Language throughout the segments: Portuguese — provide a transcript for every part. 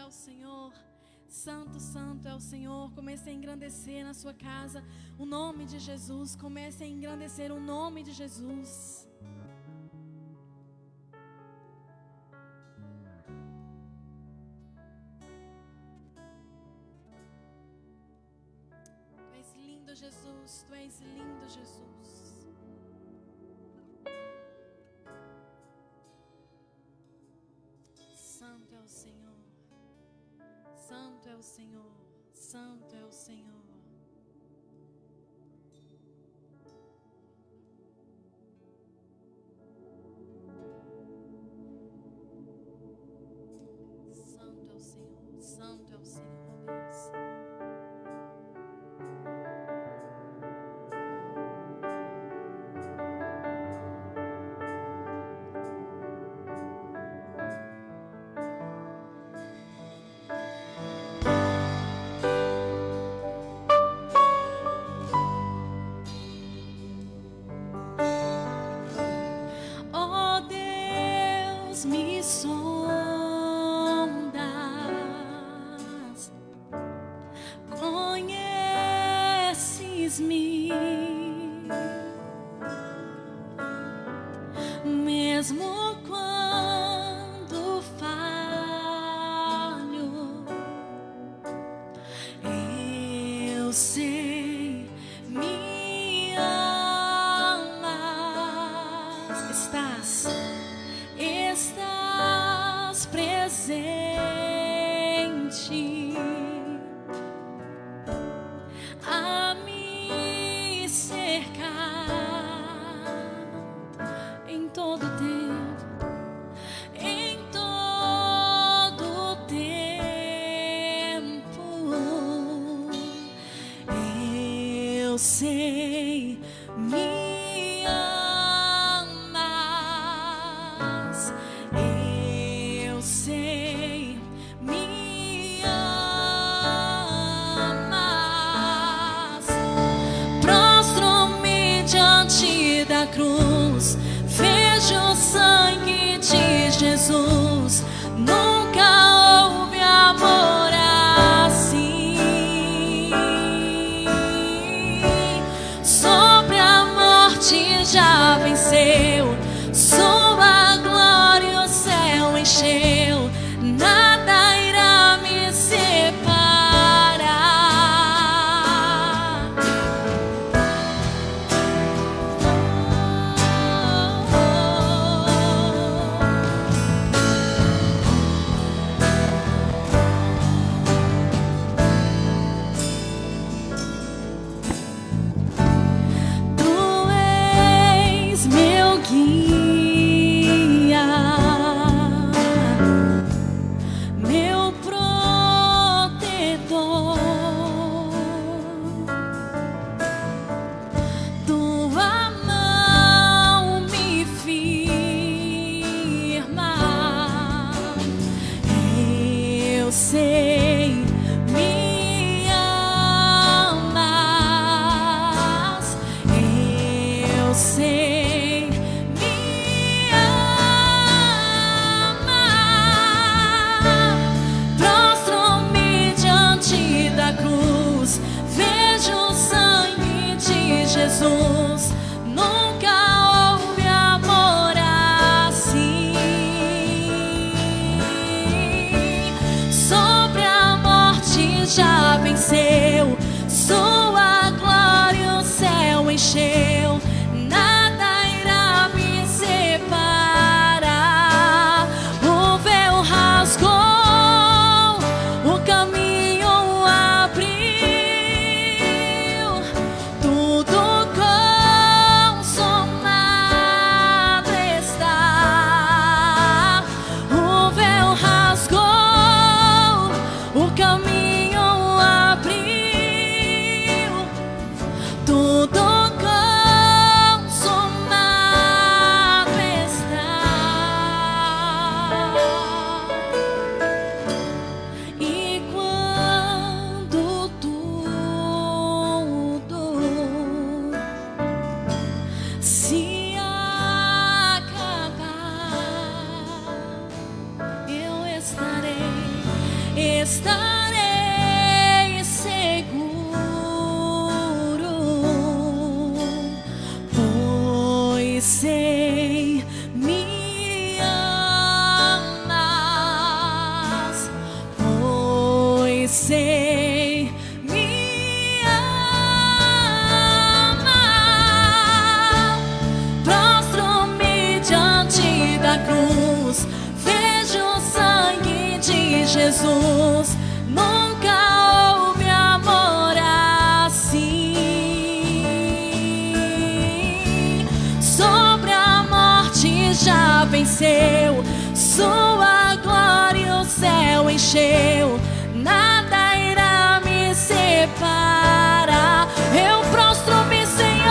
o Senhor. Santo, santo é o Senhor. Comece a engrandecer na sua casa o nome de Jesus. Comece a engrandecer o nome de Jesus. Tu és lindo, Jesus. Tu és lindo, Jesus. Santo é o Senhor. Santo é o Senhor, santo é o Senhor. Santo é o Senhor, santo é o Senhor, Deus. Me sondas, conheces-me, mesmo quando falho, eu sei, me amas, estás presente a me cercar em todo tempo, em todo tempo. Eu sei, me amas. Eu sei, me amas. Prostro-me diante da cruz, vejo o sangue de Jesus. Nunca houve amor assim. Sobre a morte já venceu, sua glória o céu encheu. Nada irá me separar. Tu és meu guia, meu protetor. Tua mão me firma. Eu sei, me amas. Eu sei, me amas. Prostro-me diante da cruz, vejo o sangue de Jesus. Nunca houve amor assim. Sobre a morte já venceu, sua glória o céu encheu. Nada irá me separar. O véu rasgou, o caminho abriu. Tudo Jesus. Nunca houve amor assim. Sobre a morte já venceu, sua glória o céu encheu. Nada irá me separar. Eu prostro-me, Senhor,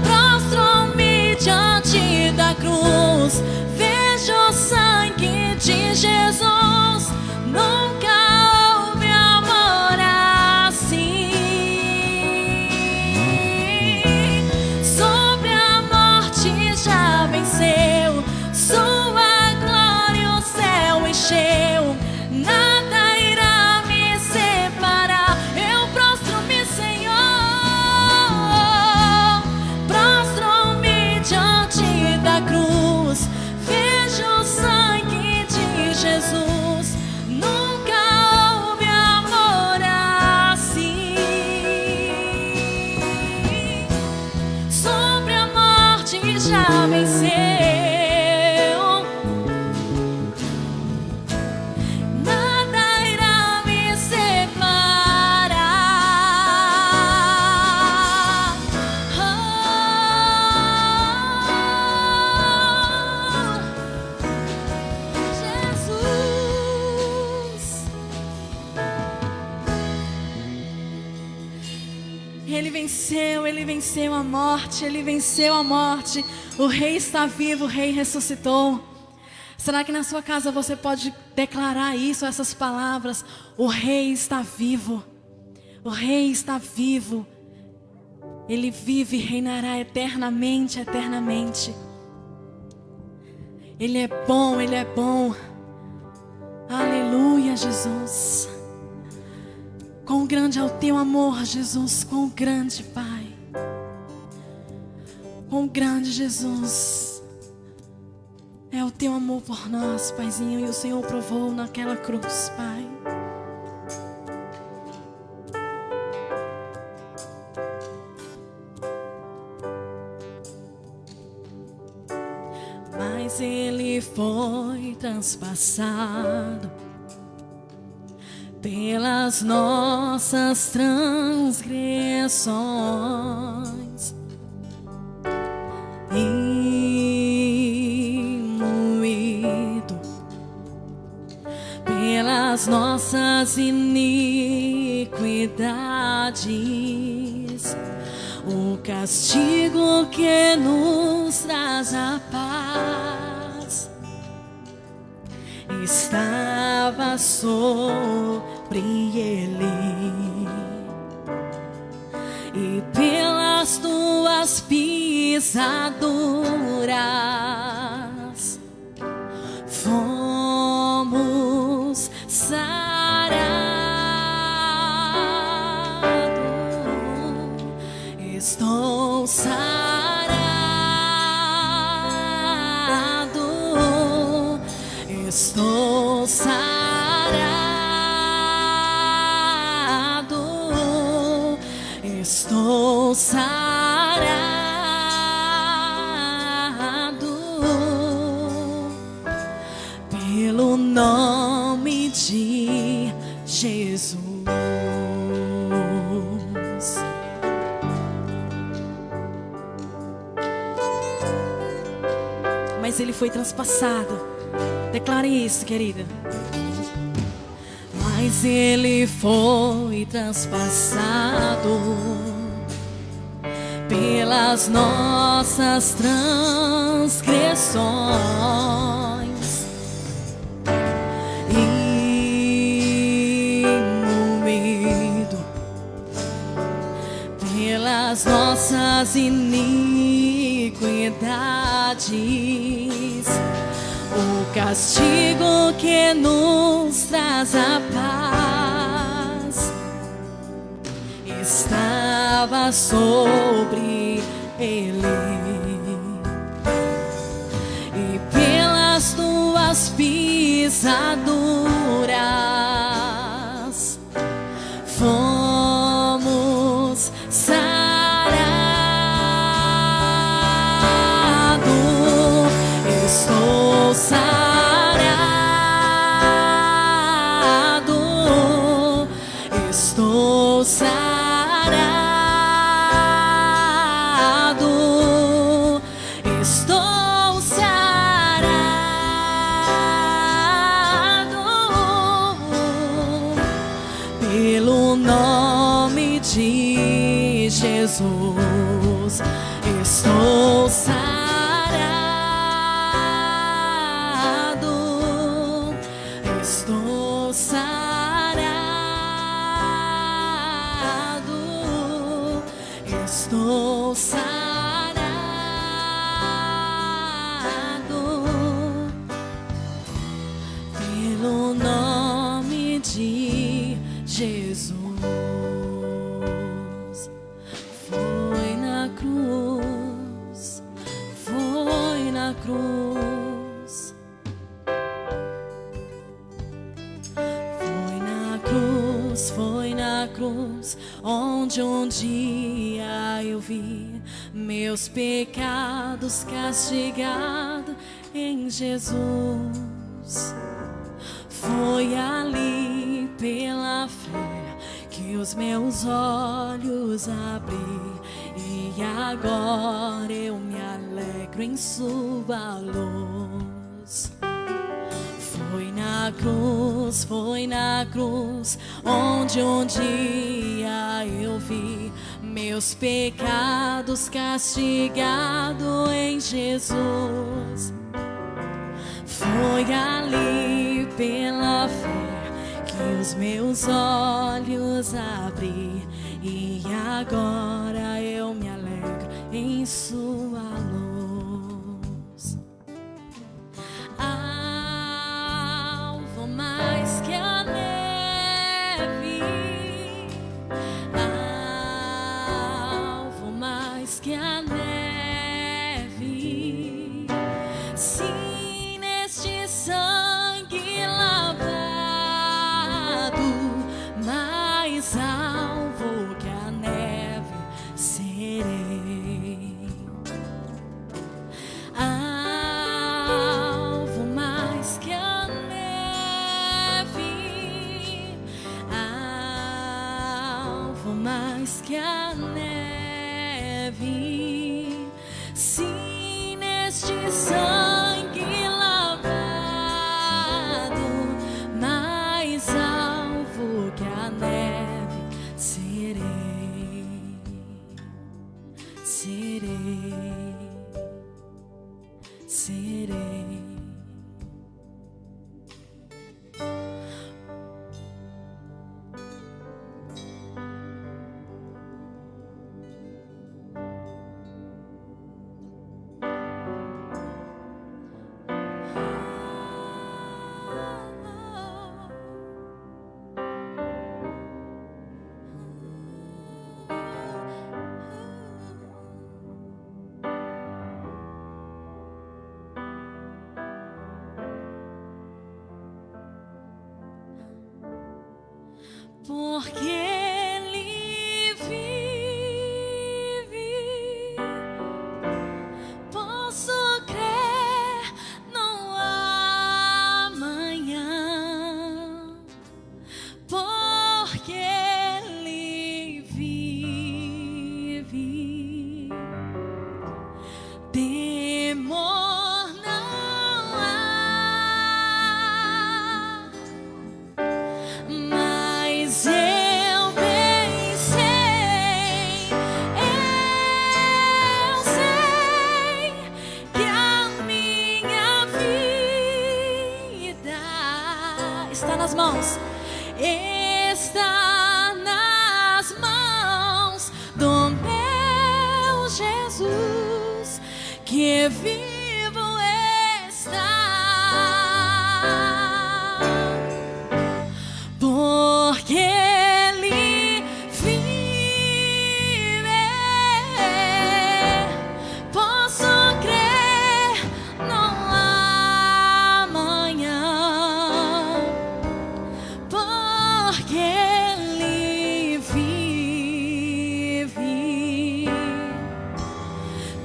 prostro-me diante da cruz. Vejo o sangue de Jesus. Nunca houve amor assim. Sobre a morte já venceu, sua glória o céu encheu. Nada irá me separar. Eu prostro-me, Senhor, prostro-me diante da cruz. Vejo o sangue de Jesus. Nunca houve amor assim. Sobre a morte já venceu. Nada irá me separar. Jesus. Ele venceu a morte, ele venceu a morte. O Rei está vivo, o Rei ressuscitou. Será que na sua casa você pode declarar isso, essas palavras? O Rei está vivo, o Rei está vivo. Ele vive e reinará eternamente, eternamente. Ele é bom, Ele é bom. Aleluia, Jesus. Quão grande é o teu amor, Jesus. Quão grande, Pai. Quão grande, Jesus, é o teu amor por nós, Paizinho. E o Senhor provou naquela cruz, Pai. Mas Ele foi transpassado pelas nossas transgressões e moído pelas nossas iniquidades. O castigo que nos traz a paz estava sobre Ele, e pelas tuas pisaduras fomos sarados. Estou sarado, estou sarado, estou sarado pelo nome de Jesus. Mas Ele foi transpassado. Declare isso, querida. Mas Ele foi transpassado pelas nossas transgressões e moído pelas nossas iniquidades. O castigo que nos traz a paz estava sobre Ele, e pelas tuas pisaduras fomos sarados. Estou sarado, sarado, estou sarado pelo nome de Jesus. Estou sarado, estou sarado, estou sarado pelo nome de Jesus. Foi na cruz, foi na cruz, foi na cruz, foi na cruz, onde um dia eu vi meus pecados castigados em Jesus. Foi ali pela fé que os meus olhos abri, e agora eu me alegro em sua luz. Foi na cruz, onde um dia eu vi meus pecados castigados em Jesus. Foi ali pela fé que os meus olhos abri, e agora eu me alegro em sua luz. Alvo mais que a neve, alvo mais que a neve, sim, neste sangue lavado, mais alvo que a neve serei. Alvo mais que a neve, alvo mais que a neve, sim, neste sangue lavado, mais alvo que a neve serei, serei, serei. Porque Ele vive, posso crer no amanhã. Porque Ele vive, temor não há. Mas eu bem sei, eu sei que a minha vida está nas mãos, está nas mãos do meu Jesus, que vivo está. Porque Ele vive, posso crer no amanhã. Porque Ele vive,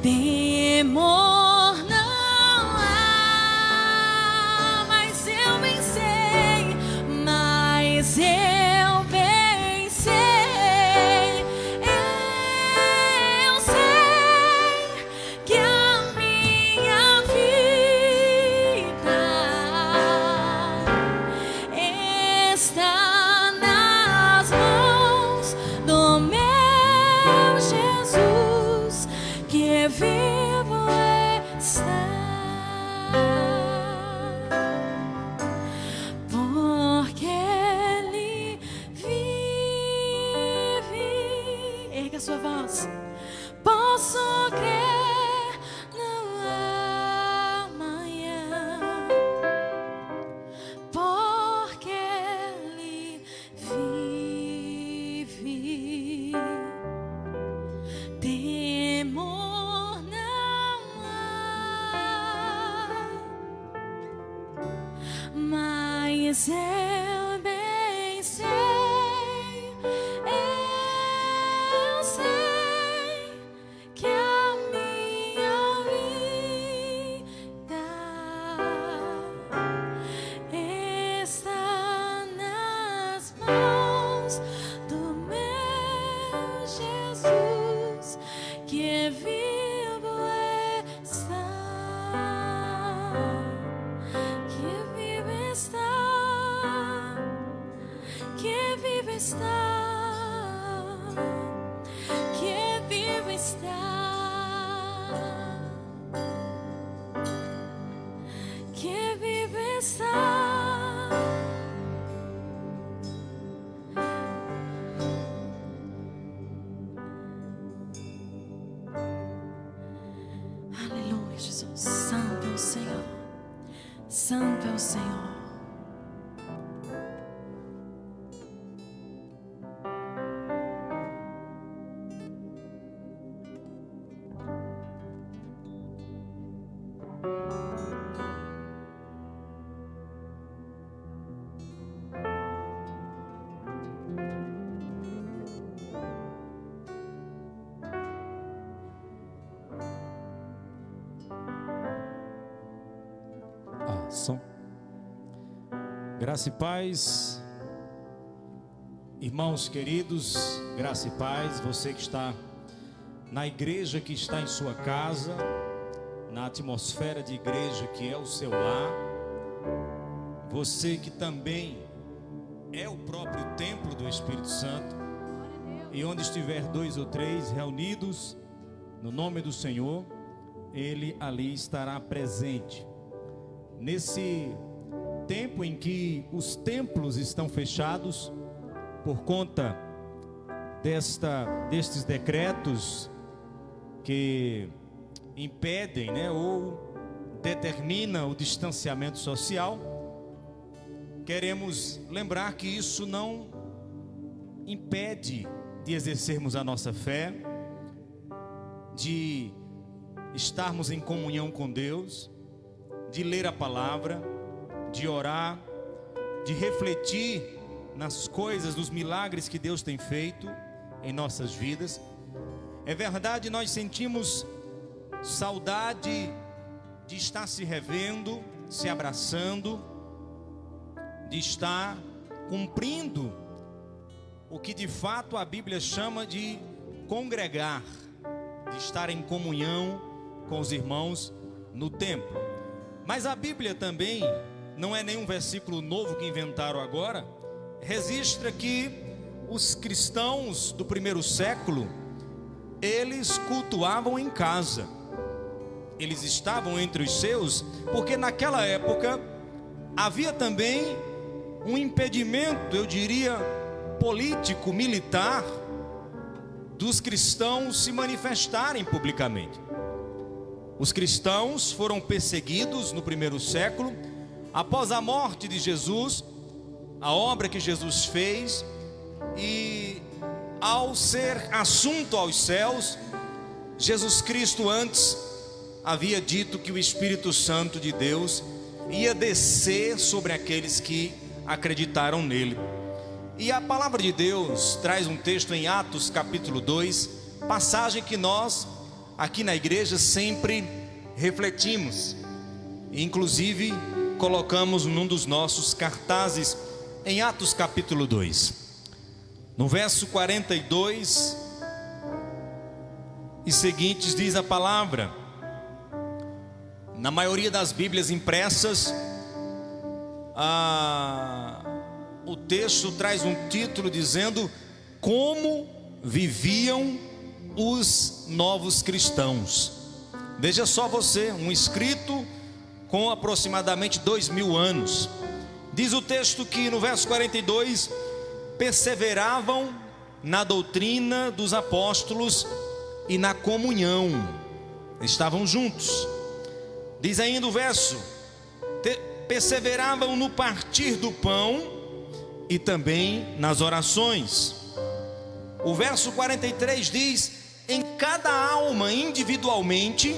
temor não há. Mas eu bem sei, mas eu bem sei que vivo está, porque Ele vive. Erga a sua voz. Posso crer no amanhã, porque Ele vive. Temor não há, mas eu bem sei, eu sei que a minha vida está nas mãos do meu Jesus, que vivo está, que vivo está, que vivo está, que vivo está, que vivo está. Aleluia, Jesus. Santo é o Senhor. Santo é o Senhor. Som. Graça e paz, irmãos queridos, graça e paz, você que está na igreja, que está em sua casa, na atmosfera de igreja que é o seu lar, você que também é o próprio templo do Espírito Santo, e onde estiver 2 ou 3 reunidos no nome do Senhor, Ele ali estará presente. Nesse tempo em que os templos estão fechados por conta destes decretos que impedem, ou determinam o distanciamento social, queremos lembrar que isso não impede de exercermos a nossa fé, de estarmos em comunhão com Deus, de ler a palavra, de orar, de refletir nas coisas, nos milagres que Deus tem feito em nossas vidas. É verdade, nós sentimos saudade de estar se revendo, se abraçando, de estar cumprindo o que de fato a Bíblia chama de congregar, de estar em comunhão com os irmãos no templo. Mas a Bíblia também, não é nenhum versículo novo que inventaram agora, registra que os cristãos do primeiro século, eles cultuavam em casa, eles estavam entre os seus, porque naquela época havia também um impedimento, eu diria, político, militar, dos cristãos se manifestarem publicamente. Os cristãos foram perseguidos no primeiro século, após a morte de Jesus, a obra que Jesus fez, e ao ser assunto aos céus, Jesus Cristo antes havia dito que o Espírito Santo de Deus ia descer sobre aqueles que acreditaram nele. E a palavra de Deus traz um texto em Atos capítulo 2, passagem que nós aqui na igreja sempre refletimos, inclusive colocamos num dos nossos cartazes em Atos capítulo 2, no verso 42 e seguintes, diz a palavra. Na maioria das Bíblias impressas, o texto traz um título dizendo: como viviam os novos cristãos. Veja só você, um escrito com aproximadamente 2000 anos. Diz o texto que no verso 42, perseveravam na doutrina dos apóstolos e na comunhão, estavam juntos. Diz ainda o verso, perseveravam no partir do pão e também nas orações. O verso 43 diz, em cada alma individualmente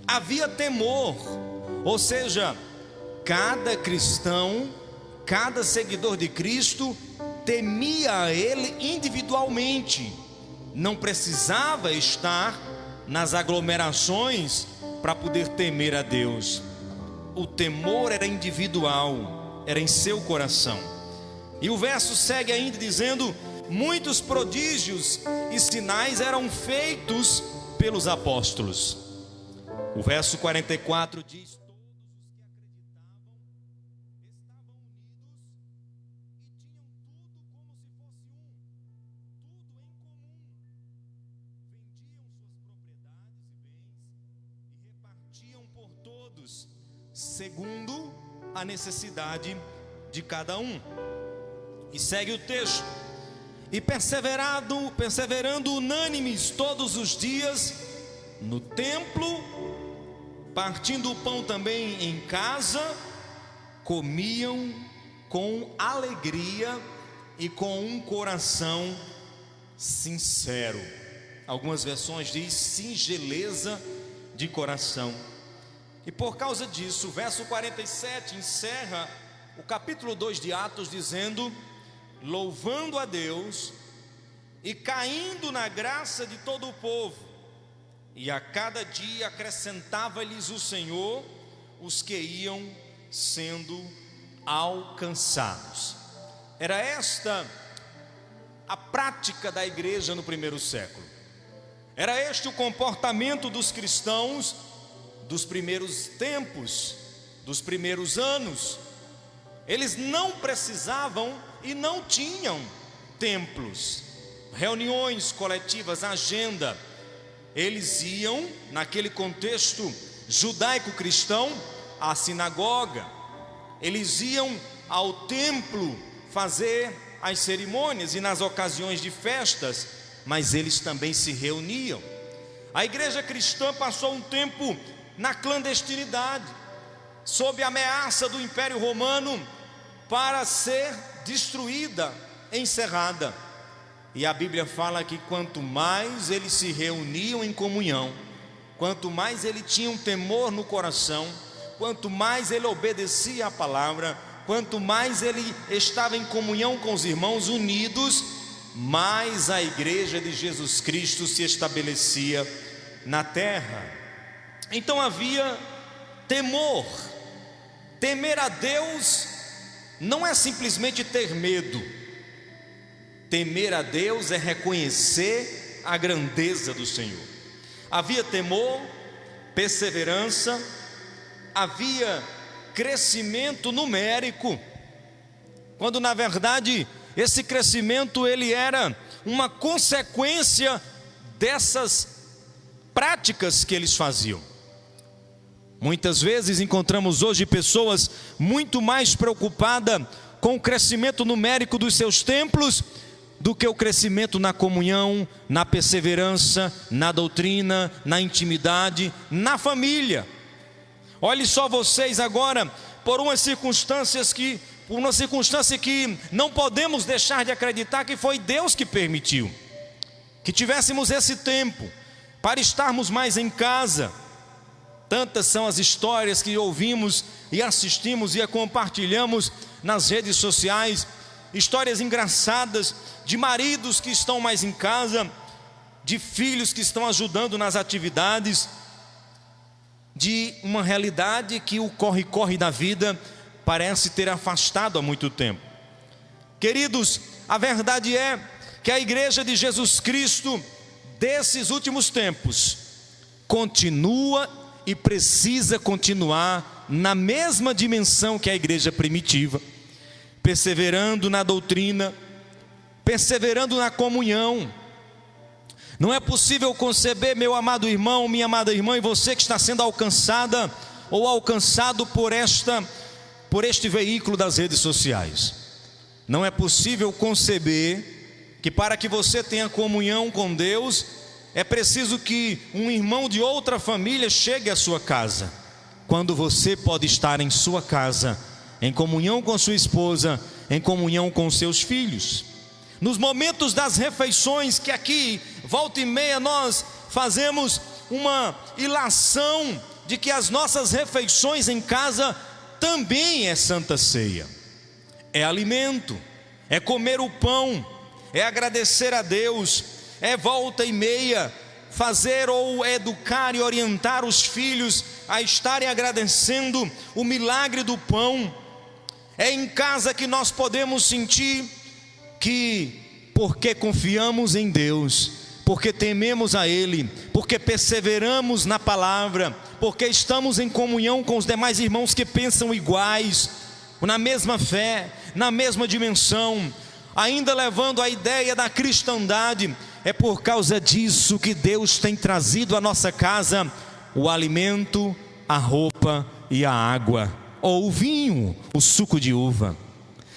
havia temor, ou seja, cada cristão, cada seguidor de Cristo temia a Ele individualmente, não precisava estar nas aglomerações para poder temer a Deus. O temor era individual, era em seu coração. E o verso segue ainda dizendo, muitos prodígios e sinais eram feitos pelos apóstolos. O verso 44 diz, segundo a necessidade de cada um. E segue o texto, e perseverando unânimes todos os dias no templo, partindo o pão também em casa, comiam com alegria e com um coração sincero. Algumas versões diz singeleza de coração. E por causa disso, o verso 47 encerra o capítulo 2 de Atos dizendo, louvando a Deus e caindo na graça de todo o povo, e a cada dia acrescentava-lhes o Senhor os que iam sendo alcançados. Era esta a prática da igreja no primeiro século. Era este o comportamento dos cristãos dos primeiros tempos, dos primeiros anos. Eles não precisavam e não tinham templos, reuniões coletivas, agenda. Eles iam, naquele contexto judaico-cristão, à sinagoga. Eles iam ao templo fazer as cerimônias e nas ocasiões de festas, mas eles também se reuniam. A igreja cristã passou um tempo na clandestinidade, sob a ameaça do Império Romano, para ser destruída, encerrada. E a Bíblia fala que quanto mais eles se reuniam em comunhão, quanto mais ele tinha um temor no coração, quanto mais ele obedecia à palavra, quanto mais ele estava em comunhão com os irmãos unidos, mais a igreja de Jesus Cristo se estabelecia na terra. Então havia temor. Temer a Deus não é simplesmente ter medo. Temer a Deus é reconhecer a grandeza do Senhor. Havia temor, perseverança, havia crescimento numérico, quando na verdade esse crescimento ele era uma consequência dessas práticas que eles faziam. Muitas vezes encontramos hoje pessoas muito mais preocupadas com o crescimento numérico dos seus templos do que o crescimento na comunhão, na perseverança, na doutrina, na intimidade, na família. Olhe só vocês agora, por uma circunstância que não podemos deixar de acreditar que foi Deus que permitiu que tivéssemos esse tempo para estarmos mais em casa. Tantas são as histórias que ouvimos e assistimos e compartilhamos nas redes sociais, histórias engraçadas de maridos que estão mais em casa, de filhos que estão ajudando nas atividades, de uma realidade que o corre-corre da vida parece ter afastado há muito tempo. Queridos, a verdade é que a igreja de Jesus Cristo desses últimos tempos continua e precisa continuar na mesma dimensão que a igreja primitiva, perseverando na doutrina, perseverando na comunhão, Não é possível conceber, meu amado irmão, minha amada irmã, e você que está sendo alcançada ou alcançado por este veículo das redes sociais. Não é possível conceber que para que você tenha comunhão com Deus, é preciso que um irmão de outra família chegue à sua casa, quando você pode estar em sua casa, em comunhão com sua esposa, em comunhão com seus filhos. Nos momentos das refeições, que aqui, volta e meia, nós fazemos uma ilação de que as nossas refeições em casa também é Santa Ceia. É alimento, é comer o pão, é agradecer a Deus, é volta e meia fazer ou educar e orientar os filhos a estarem agradecendo o milagre do pão. É em casa que nós podemos sentir que, porque confiamos em Deus, porque tememos a Ele, porque perseveramos na palavra, porque estamos em comunhão com os demais irmãos que pensam iguais, na mesma fé, na mesma dimensão, ainda levando a ideia da cristandade, é por causa disso que Deus tem trazido à nossa casa o alimento, a roupa e a água, ou o vinho, o suco de uva.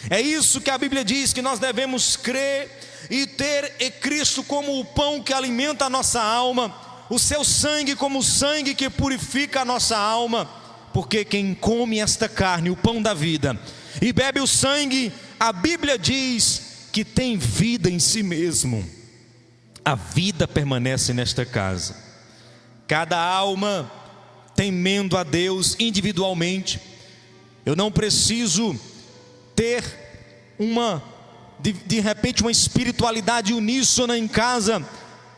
É isso que a Bíblia diz, que nós devemos crer e ter Cristo como o pão que alimenta a nossa alma, o seu sangue como o sangue que purifica a nossa alma, porque quem come esta carne, o pão da vida, e bebe o sangue, a Bíblia diz que tem vida em si mesmo. A vida permanece nesta casa. Cada alma temendo a Deus individualmente. Eu não preciso ter de repente uma espiritualidade uníssona em casa.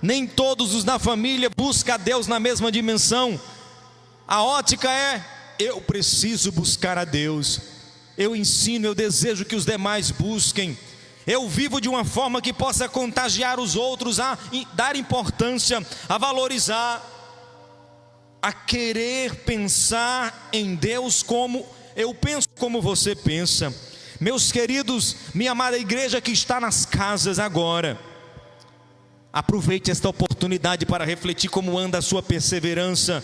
Nem todos os da família buscam a Deus na mesma dimensão. A ótica é: eu preciso buscar a Deus. Eu ensino, eu desejo que os demais busquem. Eu vivo de uma forma que possa contagiar os outros a dar importância, a valorizar, a querer pensar em Deus como eu penso, como você pensa. Meus queridos, minha amada igreja que está nas casas agora, aproveite esta oportunidade para refletir como anda a sua perseverança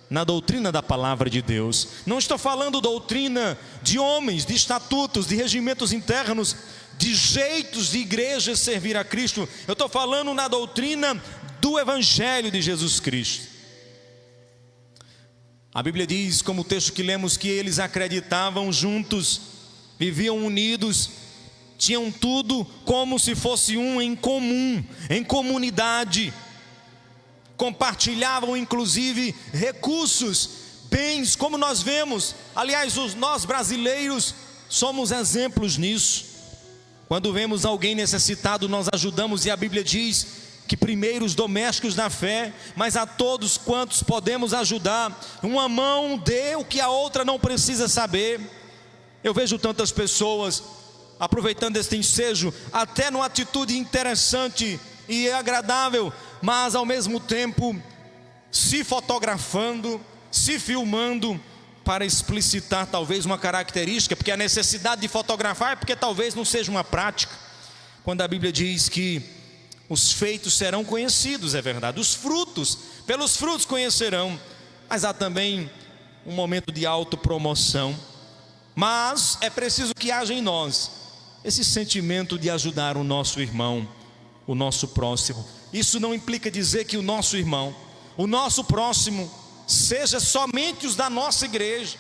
na doutrina da palavra de Deus. Não estou falando doutrina de homens, de estatutos, de regimentos internos, de jeitos de igreja servir a Cristo. Eu estou falando na doutrina do Evangelho de Jesus Cristo. A Bíblia diz, como o texto que lemos, que eles acreditavam juntos, viviam unidos, tinham tudo como se fosse um em comum, em comunidade, compartilhavam inclusive recursos, bens, como nós vemos. Aliás, nós brasileiros somos exemplos nisso. Quando vemos alguém necessitado, nós ajudamos, e a Bíblia diz que primeiro os domésticos da fé, mas a todos quantos podemos ajudar, uma mão dê o que a outra não precisa saber. Eu vejo tantas pessoas aproveitando este ensejo, até numa atitude interessante e agradável, mas ao mesmo tempo se fotografando, se filmando, para explicitar talvez uma característica, porque a necessidade de fotografar é porque talvez não seja uma prática. Quando a Bíblia diz que os feitos serão conhecidos, é verdade, os frutos, pelos frutos conhecerão, mas há também um momento de autopromoção. Mas é preciso que haja em nós esse sentimento de ajudar o nosso irmão, o nosso próximo. Isso não implica dizer que o nosso irmão, o nosso próximo, seja somente os da nossa igreja,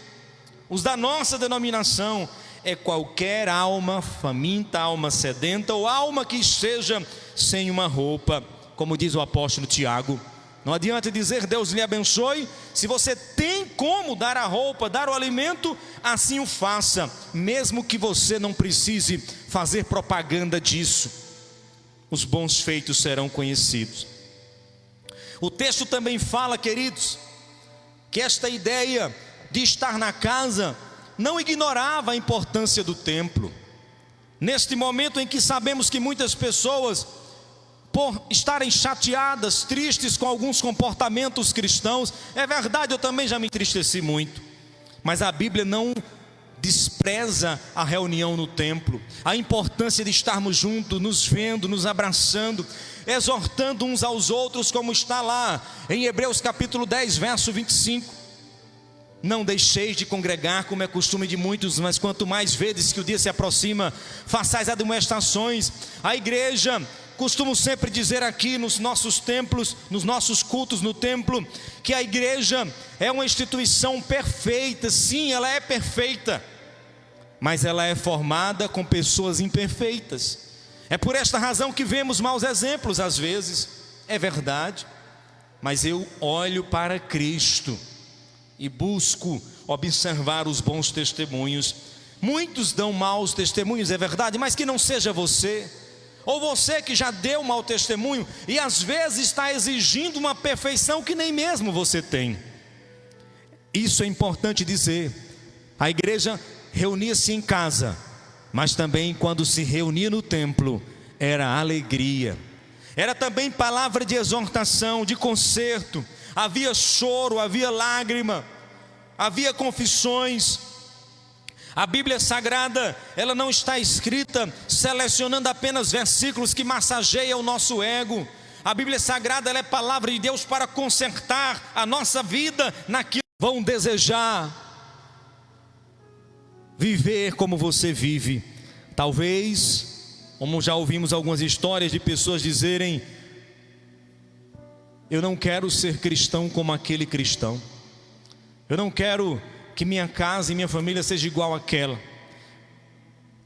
os da nossa denominação. É qualquer alma faminta, alma sedenta, ou alma que esteja sem uma roupa, como diz o apóstolo Tiago. Não adianta dizer Deus lhe abençoe, se você tem como dar a roupa, dar o alimento, assim o faça, mesmo que você não precise fazer propaganda disso. Os bons feitos serão conhecidos. O texto também fala, queridos, que esta ideia de estar na casa não ignorava a importância do templo. Neste momento em que sabemos que muitas pessoas, por estarem chateadas, tristes com alguns comportamentos cristãos, é verdade, eu também já me entristeci muito, mas a Bíblia não despreza a reunião no templo, a importância de estarmos juntos, nos vendo, nos abraçando, exortando uns aos outros, como está lá em Hebreus capítulo 10, verso 25. Não deixeis de congregar, como é costume de muitos, mas quanto mais vedes que o dia se aproxima, façais admoestações. A igreja, costumo sempre dizer aqui nos nossos templos, nos nossos cultos no templo, que a igreja é uma instituição perfeita. Sim, ela é perfeita, mas ela é formada com pessoas imperfeitas. É por esta razão que vemos maus exemplos às vezes, é verdade, mas eu olho para Cristo e busco observar os bons testemunhos. Muitos dão maus testemunhos, é verdade, mas que não seja você, ou você que já deu mau testemunho e às vezes está exigindo uma perfeição que nem mesmo você tem. Isso é importante dizer. A igreja reunia-se em casa, mas também quando se reunia no templo, era alegria, era também palavra de exortação, de conserto. Havia choro, havia lágrima, havia confissões. A Bíblia Sagrada, ela não está escrita selecionando apenas versículos que massageiam o nosso ego. A Bíblia Sagrada, ela é palavra de Deus para consertar a nossa vida naquilo que vão desejar viver como você vive. Talvez, como já ouvimos algumas histórias de pessoas dizerem: eu não quero ser cristão como aquele cristão, eu não quero que minha casa e minha família seja igual àquela.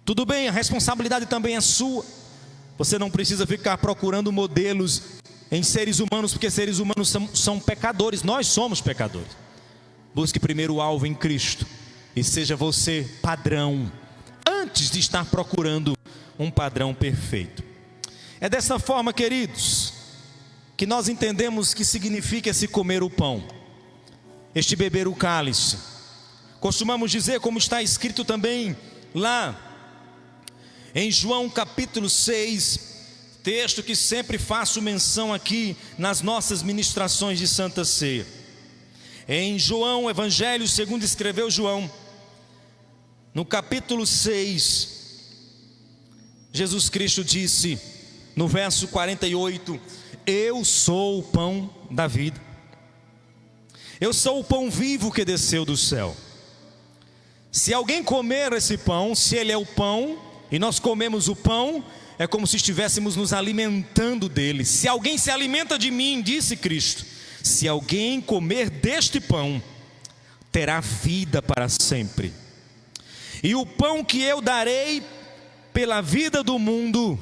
Tudo bem, a responsabilidade também é sua. Você não precisa ficar procurando modelos em seres humanos, porque seres humanos são pecadores, nós somos pecadores. Busque primeiro o alvo em Cristo e seja você padrão, antes de estar procurando um padrão perfeito. É dessa forma, queridos, que nós entendemos que significa esse comer o pão, este beber o cálice. Costumamos dizer, como está escrito também lá em João capítulo 6, texto que sempre faço menção aqui nas nossas ministrações de Santa Ceia. Em João, Evangelho segundo escreveu João, no capítulo 6, Jesus Cristo disse, no verso 48, eu sou o pão da vida, eu sou o pão vivo que desceu do céu. Se alguém comer esse pão, se ele é o pão, e nós comemos o pão, é como se estivéssemos nos alimentando dele. Se alguém se alimenta de mim, disse Cristo, se alguém comer deste pão, terá vida para sempre. E o pão que eu darei pela vida do mundo,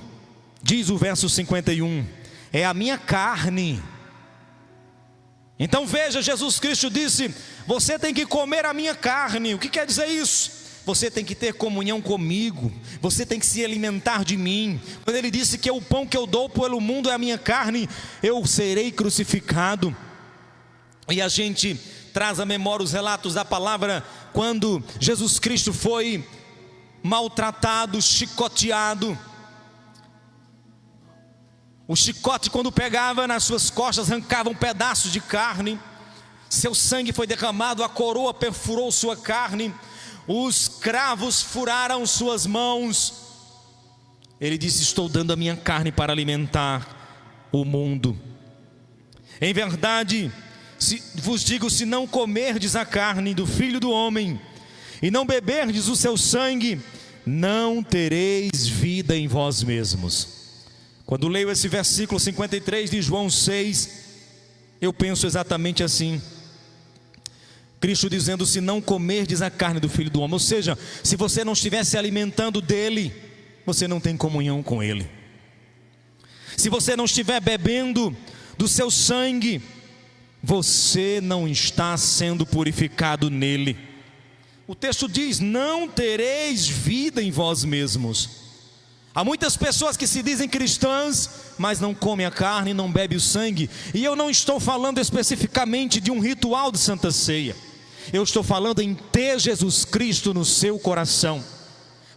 diz o verso 51, é a minha carne. Então veja, Jesus Cristo disse, você tem que comer a minha carne. O que quer dizer isso? Você tem que ter comunhão comigo, você tem que se alimentar de mim. Quando ele disse que o pão que eu dou pelo mundo é a minha carne, eu serei crucificado. E a gente traz à memória os relatos da palavra, quando Jesus Cristo foi maltratado, chicoteado. O chicote, quando pegava nas suas costas, arrancava um pedaço de carne. Seu sangue foi derramado, a coroa perfurou sua carne, os cravos furaram suas mãos. Ele disse, estou dando a minha carne para alimentar o mundo. Em verdade, vos digo, se não comerdes a carne do Filho do Homem, e não beberdes o seu sangue, não tereis vida em vós mesmos. Quando leio esse versículo 53 de João 6, eu penso exatamente assim. Cristo dizendo, se não comerdes a carne do Filho do Homem, ou seja, se você não estiver se alimentando dele, você não tem comunhão com ele. Se você não estiver bebendo do seu sangue, você não está sendo purificado nele. O texto diz, não tereis vida em vós mesmos. Há muitas pessoas que se dizem cristãs, mas não comem a carne, não bebem o sangue. E eu não estou falando especificamente de um ritual de Santa Ceia. Eu estou falando em ter Jesus Cristo no seu coração.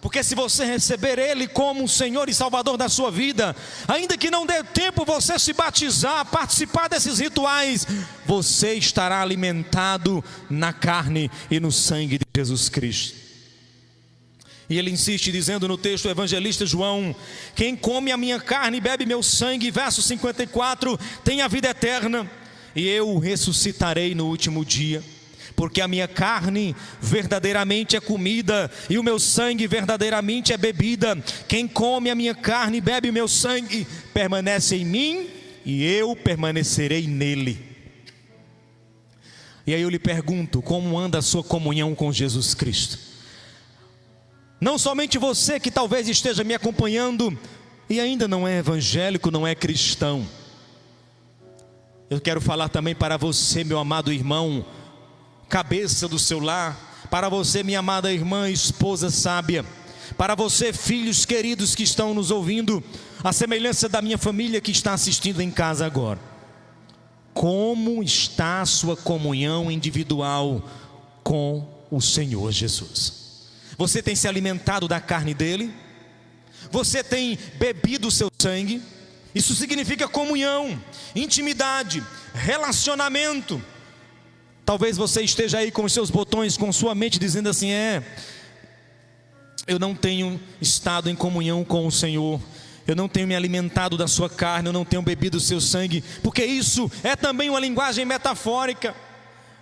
Porque se você receber Ele como o Senhor e Salvador da sua vida, ainda que não dê tempo você se batizar, participar desses rituais, você estará alimentado na carne e no sangue de Jesus Cristo. E ele insiste dizendo no texto do evangelista João: quem come a minha carne e bebe meu sangue, verso 54, tem a vida eterna, e eu o ressuscitarei no último dia. Porque a minha carne verdadeiramente é comida, e o meu sangue verdadeiramente é bebida. Quem come a minha carne e bebe o meu sangue, permanece em mim, e eu permanecerei nele. E aí eu lhe pergunto, como anda a sua comunhão com Jesus Cristo? Não somente você que talvez esteja me acompanhando e ainda não é evangélico, não é cristão. Eu quero falar também para você, meu amado irmão, cabeça do seu lar, para você, minha amada irmã, esposa sábia, para você, filhos queridos que estão nos ouvindo, a semelhança da minha família que está assistindo em casa agora. Como está a sua comunhão individual com o Senhor Jesus? Você tem se alimentado da carne dele? Você tem bebido o seu sangue? Isso significa comunhão, intimidade, relacionamento. Talvez você esteja aí com os seus botões, com sua mente dizendo assim: eu não tenho estado em comunhão com o Senhor, eu não tenho me alimentado da sua carne, eu não tenho bebido o seu sangue. Porque isso é também uma linguagem metafórica.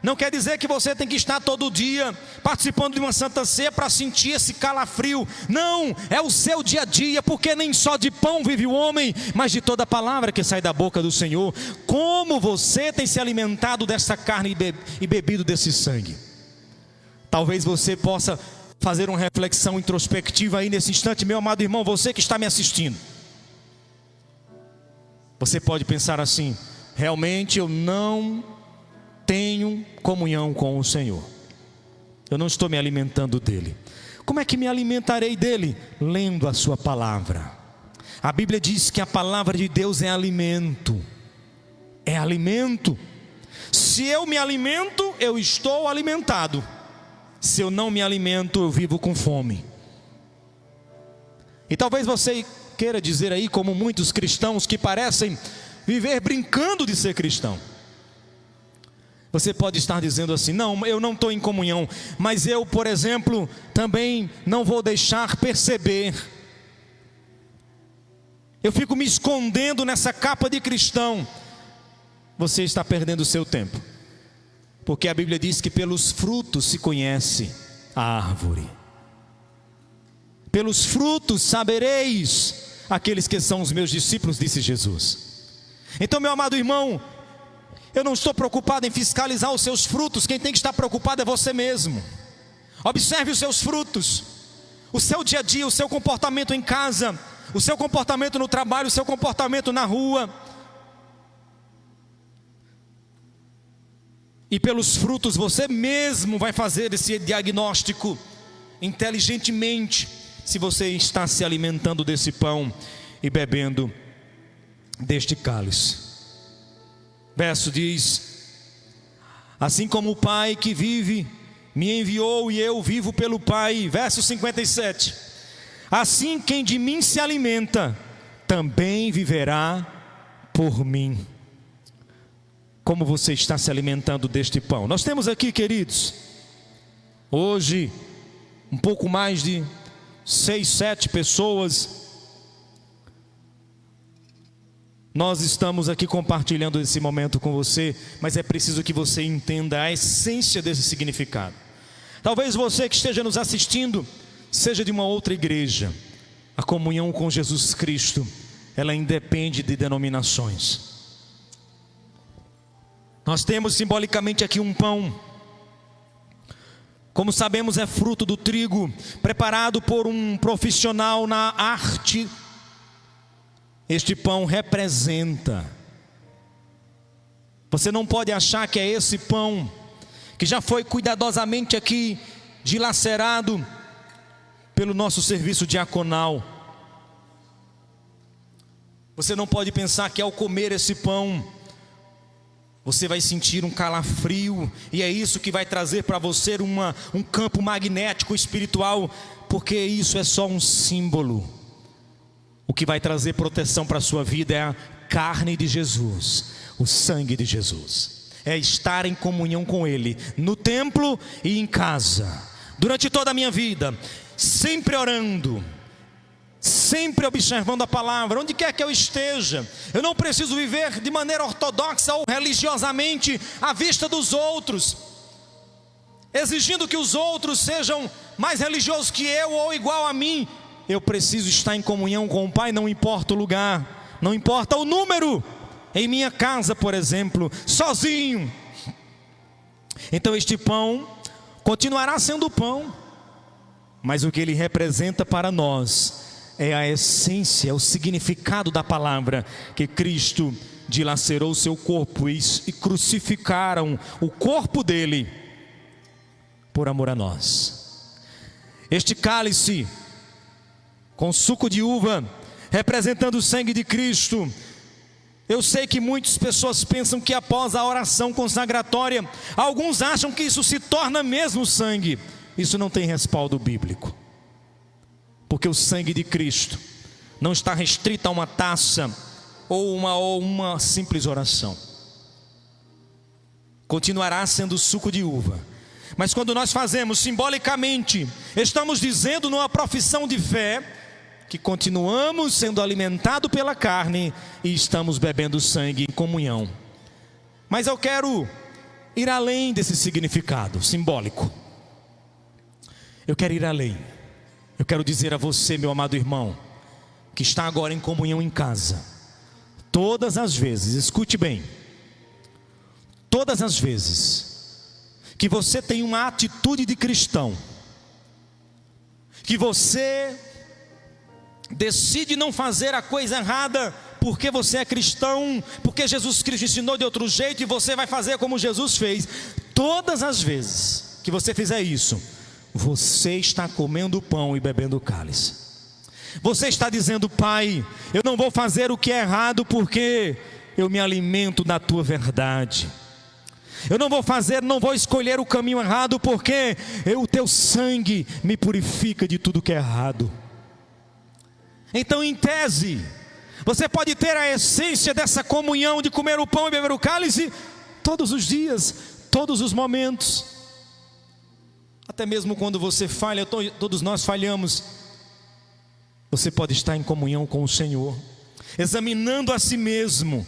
Não quer dizer que você tem que estar todo dia participando de uma santa ceia para sentir esse calafrio. Não, é o seu dia a dia, porque nem só de pão vive o homem, mas de toda palavra que sai da boca do Senhor. Como você tem se alimentado dessa carne e bebido desse sangue? Talvez você possa fazer uma reflexão introspectiva aí nesse instante, meu amado irmão, você que está me assistindo. Você pode pensar assim: realmente eu não tenho comunhão com o Senhor, eu não estou me alimentando dele. Como é que me alimentarei dele? Lendo a sua palavra. A Bíblia diz que a palavra de Deus é alimento. É alimento. Se eu me alimento, eu estou alimentado. Se eu não me alimento, eu vivo com fome. E talvez você queira dizer aí, como muitos cristãos que parecem viver brincando de ser cristão. Você pode estar dizendo assim: não, eu não estou em comunhão, mas eu, por exemplo, também não vou deixar perceber. Eu fico me escondendo nessa capa de cristão. Você está perdendo o seu tempo, porque a Bíblia diz que pelos frutos se conhece a árvore. Pelos frutos sabereis aqueles que são os meus discípulos, disse Jesus. Então, meu amado irmão, eu não estou preocupado em fiscalizar os seus frutos. Quem tem que estar preocupado é você mesmo. Observe os seus frutos, o seu dia a dia, o seu comportamento em casa, o seu comportamento no trabalho, o seu comportamento na rua. E pelos frutos você mesmo vai fazer esse diagnóstico inteligentemente, se você está se alimentando desse pão e bebendo deste cálice. Verso diz: assim como o Pai que vive me enviou e eu vivo pelo Pai. Verso 57: assim quem de mim se alimenta também viverá por mim. Como você está se alimentando deste pão? Nós temos aqui, queridos, hoje um pouco mais de 6, 7 pessoas. Nós estamos aqui compartilhando esse momento com você, mas é preciso que você entenda a essência desse significado. Talvez você que esteja nos assistindo seja de uma outra igreja. A comunhão com Jesus Cristo, ela independe de denominações. Nós temos simbolicamente aqui um pão. Como sabemos, é fruto do trigo, preparado por um profissional na arte. Este pão representa. Você não pode achar que é esse pão que já foi cuidadosamente aqui dilacerado pelo nosso serviço diaconal. Você não pode pensar que ao comer esse pão você vai sentir um calafrio, e é isso que vai trazer para você um campo magnético espiritual, porque isso é só um símbolo. O que vai trazer proteção para a sua vida é a carne de Jesus, o sangue de Jesus. É estar em comunhão com Ele, no templo e em casa. Durante toda a minha vida, sempre orando, sempre observando a palavra, onde quer que eu esteja. Eu não preciso viver de maneira ortodoxa ou religiosamente à vista dos outros, exigindo que os outros sejam mais religiosos que eu ou igual a mim. Eu preciso estar em comunhão com o Pai, não importa o lugar, não importa o número, em minha casa, por exemplo, sozinho. Então este pão continuará sendo pão, mas o que ele representa para nós é a essência, o significado da palavra, que Cristo dilacerou o seu corpo e crucificaram o corpo dele por amor a nós. Este cálice com suco de uva, representando o sangue de Cristo. Eu sei que muitas pessoas pensam que após a oração consagratória, alguns acham que isso se torna mesmo sangue. Isso não tem respaldo bíblico, porque o sangue de Cristo não está restrito a uma taça ou uma simples oração. Continuará sendo suco de uva, mas quando nós fazemos simbolicamente, estamos dizendo numa profissão de fé que continuamos sendo alimentados pela carne e estamos bebendo sangue em comunhão. Mas eu quero ir além desse significado simbólico. Eu quero ir além. Eu quero dizer a você, meu amado irmão, que está agora em comunhão em casa, todas as vezes, escute bem, todas as vezes que você tem uma atitude de cristão, que você decide não fazer a coisa errada porque você é cristão, porque Jesus Cristo ensinou de outro jeito e você vai fazer como Jesus fez, todas as vezes que você fizer isso, você está comendo o pão e bebendo o cálice. Você está dizendo: Pai, eu não vou fazer o que é errado porque eu me alimento da tua verdade. Eu não vou escolher o caminho errado porque o teu sangue me purifica de tudo que é errado. Então, em tese, você pode ter a essência dessa comunhão de comer o pão e beber o cálice todos os dias, todos os momentos. Até mesmo quando você falha, todos nós falhamos, você pode estar em comunhão com o Senhor, examinando a si mesmo.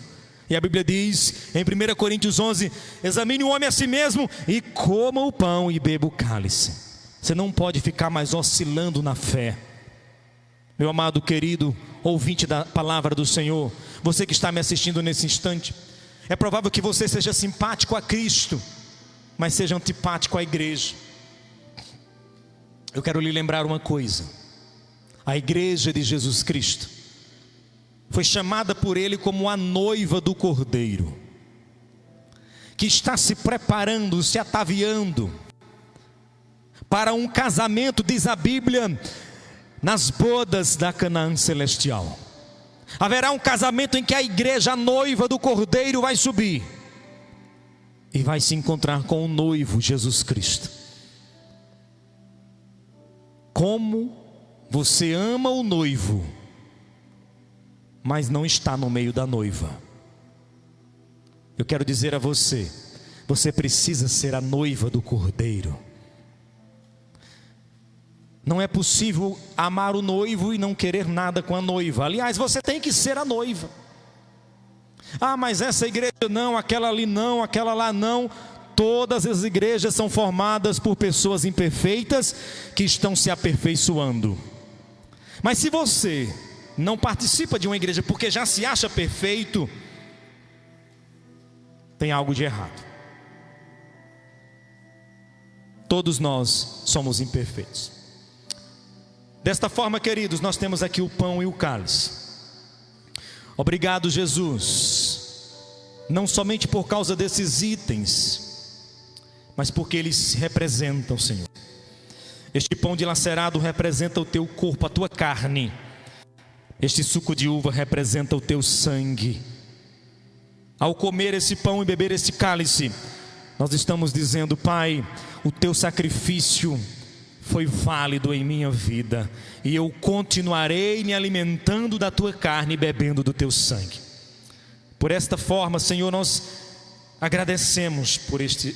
E a Bíblia diz em 1 Coríntios 11: examine o homem a si mesmo e coma o pão e beba o cálice. Você não pode ficar mais oscilando na fé. Meu amado querido ouvinte da palavra do Senhor, você que está me assistindo nesse instante, é provável que você seja simpático a Cristo, mas seja antipático à igreja. Eu quero lhe lembrar uma coisa: a igreja de Jesus Cristo foi chamada por Ele como a noiva do Cordeiro, que está se preparando, se ataviando para um casamento, diz a Bíblia, nas bodas da Canaã celestial. Haverá um casamento em que a igreja, a noiva do Cordeiro, vai subir e vai se encontrar com o noivo Jesus Cristo. Como você ama o noivo, mas não está no meio da noiva. Eu quero dizer a você, você precisa ser a noiva do Cordeiro. Não é possível amar o noivo e não querer nada com a noiva. Aliás, você tem que ser a noiva. Ah, mas essa igreja não, aquela ali não, aquela lá não. Todas as igrejas são formadas por pessoas imperfeitas que estão se aperfeiçoando. Mas se você não participa de uma igreja porque já se acha perfeito, tem algo de errado. Todos nós somos imperfeitos. Desta forma, queridos, nós temos aqui o pão e o cálice. Obrigado, Jesus, não somente por causa desses itens, mas porque eles representam, Senhor. Este pão dilacerado representa o teu corpo, a tua carne. Este suco de uva representa o teu sangue. Ao comer esse pão e beber este cálice, nós estamos dizendo: Pai, o teu sacrifício foi válido em minha vida, e eu continuarei me alimentando da tua carne e bebendo do teu sangue. Por esta forma, Senhor, nós agradecemos por este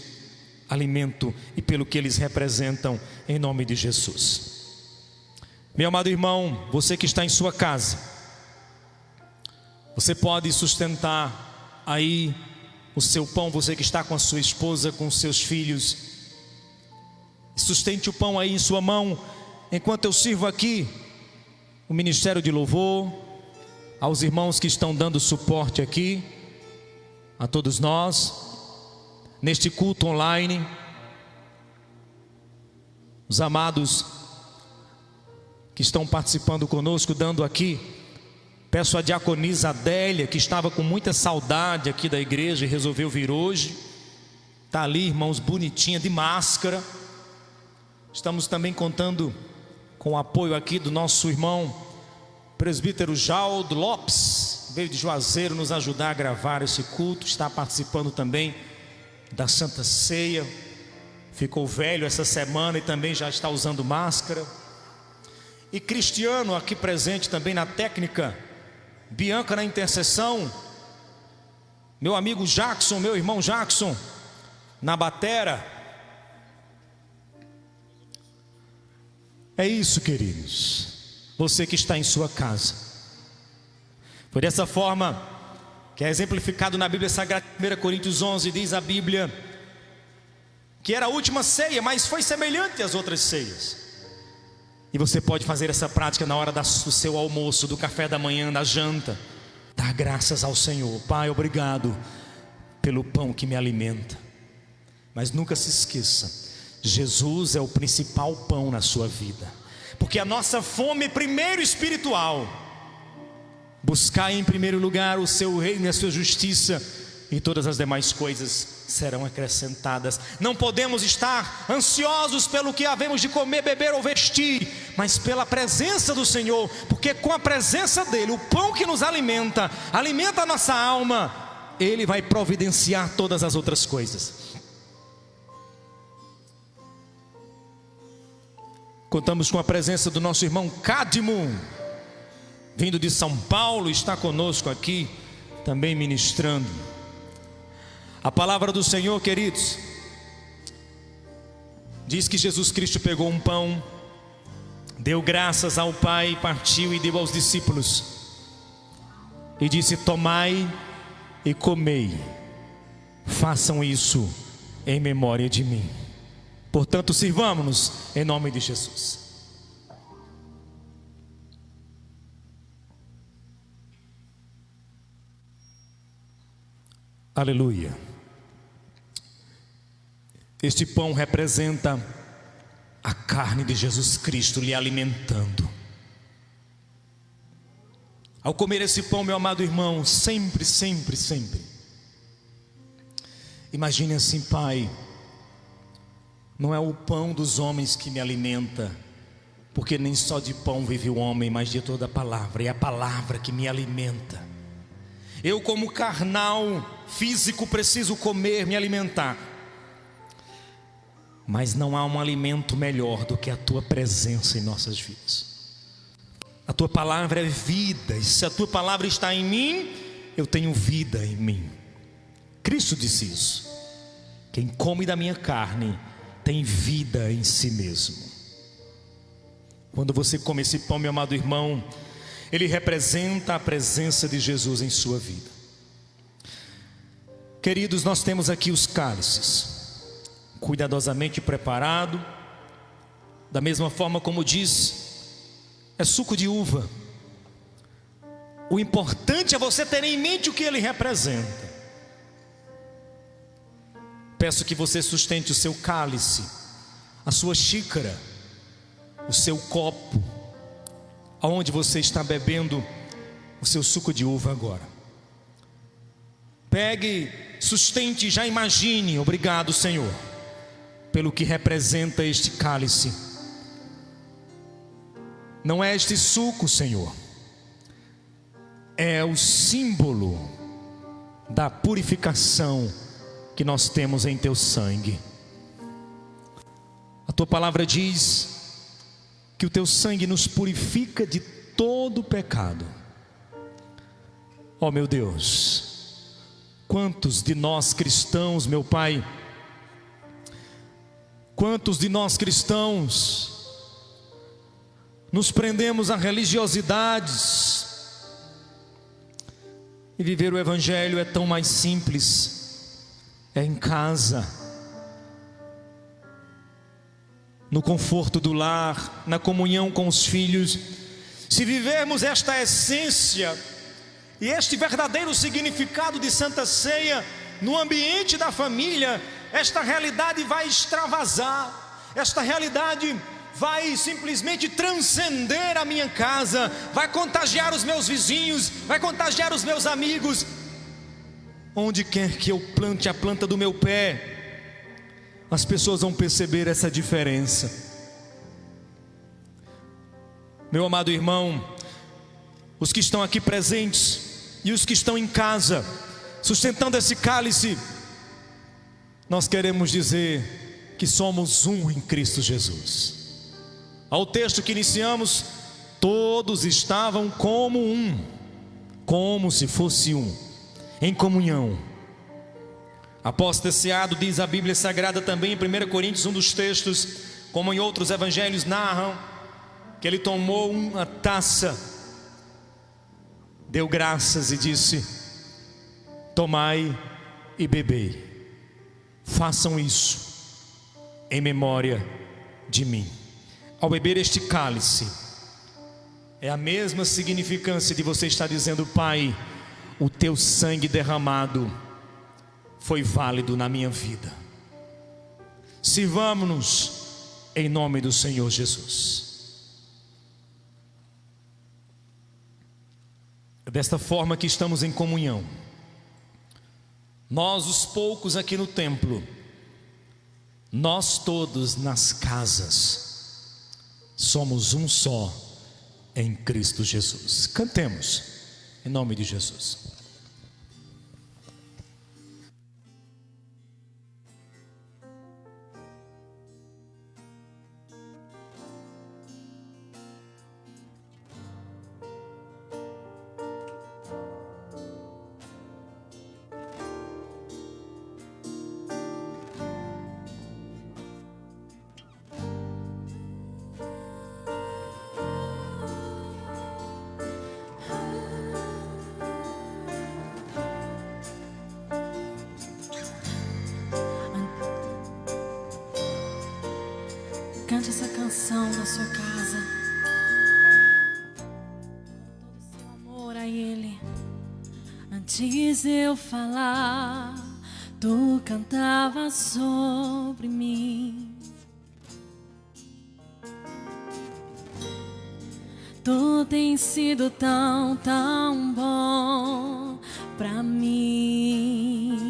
alimento e pelo que eles representam, em nome de Jesus. Meu amado irmão, você que está em sua casa, você pode sustentar aí o seu pão, você que está com a sua esposa, com os seus filhos, sustente o pão aí em sua mão, enquanto eu sirvo aqui o ministério de louvor, aos irmãos que estão dando suporte aqui, a todos nós, neste culto online, os amados que estão participando conosco, dando aqui. Peço à diaconisa Adélia, que estava com muita saudade aqui da igreja e resolveu vir hoje. Está ali, irmãos, bonitinha, de máscara. Estamos também contando com o apoio aqui do nosso irmão presbítero Jaldo Lopes, veio de Juazeiro nos ajudar a gravar esse culto. Está participando também da Santa Ceia. Ficou velho essa semana e também já está usando máscara. E Cristiano aqui presente também na técnica, Bianca na intercessão, meu amigo Jackson, meu irmão Jackson na batera. É isso, queridos, você que está em sua casa. Foi dessa forma que é exemplificado na Bíblia Sagrada. 1 Coríntios 11 diz a Bíblia que era a última ceia, mas foi semelhante às outras ceias. E você pode fazer essa prática na hora do seu almoço, do café da manhã, da janta. Dar graças ao Senhor. Pai, obrigado pelo pão que me alimenta. Mas nunca se esqueça, Jesus é o principal pão na sua vida. Porque a nossa fome primeiro espiritual. Buscar em primeiro lugar o seu reino e a sua justiça, e todas as demais coisas serão acrescentadas. Não podemos estar ansiosos pelo que havemos de comer, beber ou vestir, mas pela presença do Senhor, porque com a presença dele, o pão que nos alimenta, alimenta a nossa alma, ele vai providenciar todas as outras coisas. Contamos com a presença do nosso irmão Cadmo, vindo de São Paulo, está conosco aqui, também ministrando. A palavra do Senhor, queridos, diz que Jesus Cristo pegou um pão, deu graças ao Pai, partiu e deu aos discípulos, e disse: tomai e comei, façam isso em memória de mim. Portanto, sirvamos-nos em nome de Jesus. Aleluia. Este pão representa a carne de Jesus Cristo lhe alimentando. Ao comer esse pão, meu amado irmão, sempre, sempre, sempre, imagine assim: Pai, não é o pão dos homens que me alimenta, porque nem só de pão vive o homem, mas de toda a palavra, é a palavra que me alimenta. Eu, como carnal, físico, preciso comer, me alimentar, mas não há um alimento melhor do que a tua presença em nossas vidas. A tua palavra é vida, e se a tua palavra está em mim, eu tenho vida em mim. Cristo disse isso: quem come da minha carne tem vida em si mesmo. Quando você come esse pão, meu amado irmão, ele representa a presença de Jesus em sua vida. Queridos, nós temos aqui os cálices, cuidadosamente preparado, da mesma forma como diz, é suco de uva. O importante é você ter em mente o que ele representa. Peço que você sustente o seu cálice, a sua xícara, o seu copo, aonde você está bebendo o seu suco de uva agora. Pegue, sustente, já imagine. Obrigado, Senhor, pelo que representa este cálice. Não é este suco, Senhor, é o símbolo da purificação que nós temos em teu sangue. A tua palavra diz que o teu sangue nos purifica de todo pecado. Oh meu Deus, quantos de nós cristãos, meu Pai, quantos de nós cristãos nos prendemos a religiosidades. E viver o Evangelho é tão mais simples. É em casa, no conforto do lar, na comunhão com os filhos. Se vivermos esta essência e este verdadeiro significado de Santa Ceia no ambiente da família, esta realidade vai extravasar, esta realidade vai simplesmente transcender a minha casa, vai contagiar os meus vizinhos, vai contagiar os meus amigos. Onde quer que eu plante a planta do meu pé, as pessoas vão perceber essa diferença. Meu amado irmão, os que estão aqui presentes e os que estão em casa, sustentando esse cálice, nós queremos dizer que somos um em Cristo Jesus. Ao texto que iniciamos, todos estavam como um, como se fosse um, em comunhão. Após ter ceado, diz a Bíblia Sagrada também em 1 Coríntios, um dos textos, como em outros evangelhos narram, que ele tomou uma taça, deu graças e disse: tomai e bebei, façam isso em memória de mim. Ao beber este cálice, é a mesma significância de você estar dizendo: Pai, o teu sangue derramado foi válido na minha vida. Sirvamo-nos em nome do Senhor Jesus. É desta forma que estamos em comunhão. Nós, os poucos aqui no templo, nós todos nas casas, somos um só em Cristo Jesus. Cantemos em nome de Jesus. Cante essa canção na sua casa. Todo o seu amor a Ele. Antes de eu falar, tu cantavas sobre mim. Tu tens sido tão, tão bom pra mim.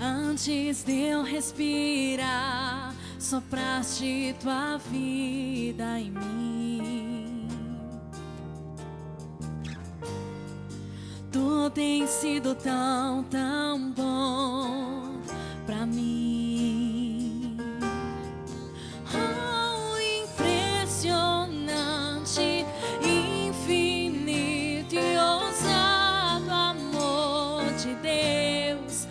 Antes de eu respirar, sopraste tua vida em mim. Tu tens sido tão, tão bom pra mim. Oh, impressionante, infinito e ousado amor de Deus.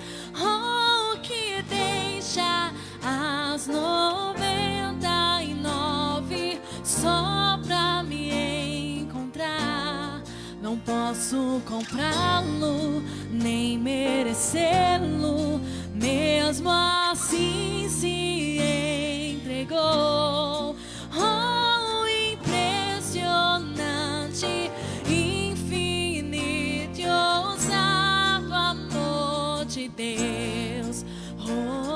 As 99 só pra me encontrar. Não posso comprá-lo, nem merecê-lo. Mesmo assim se entregou. Oh, impressionante, infinito e ousado amor de Deus. Oh,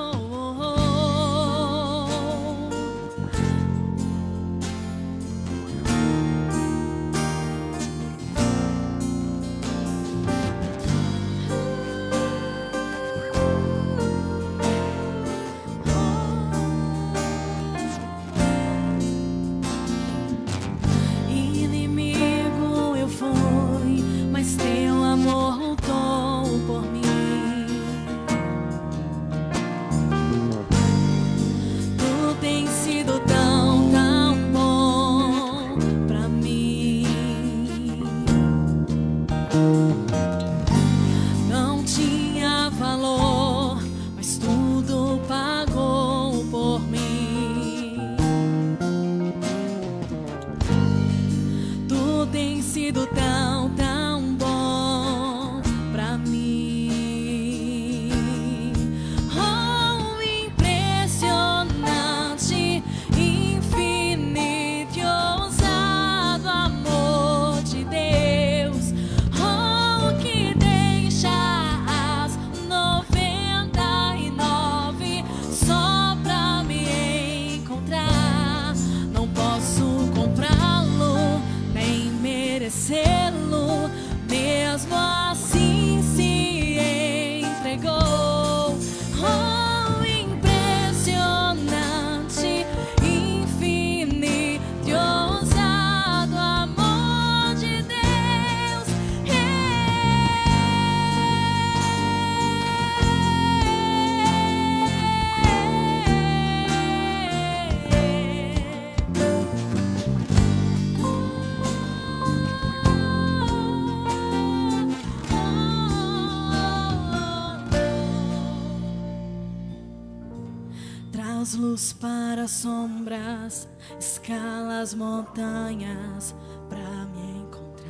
Traz luz para as sombras, escala as montanhas pra me encontrar.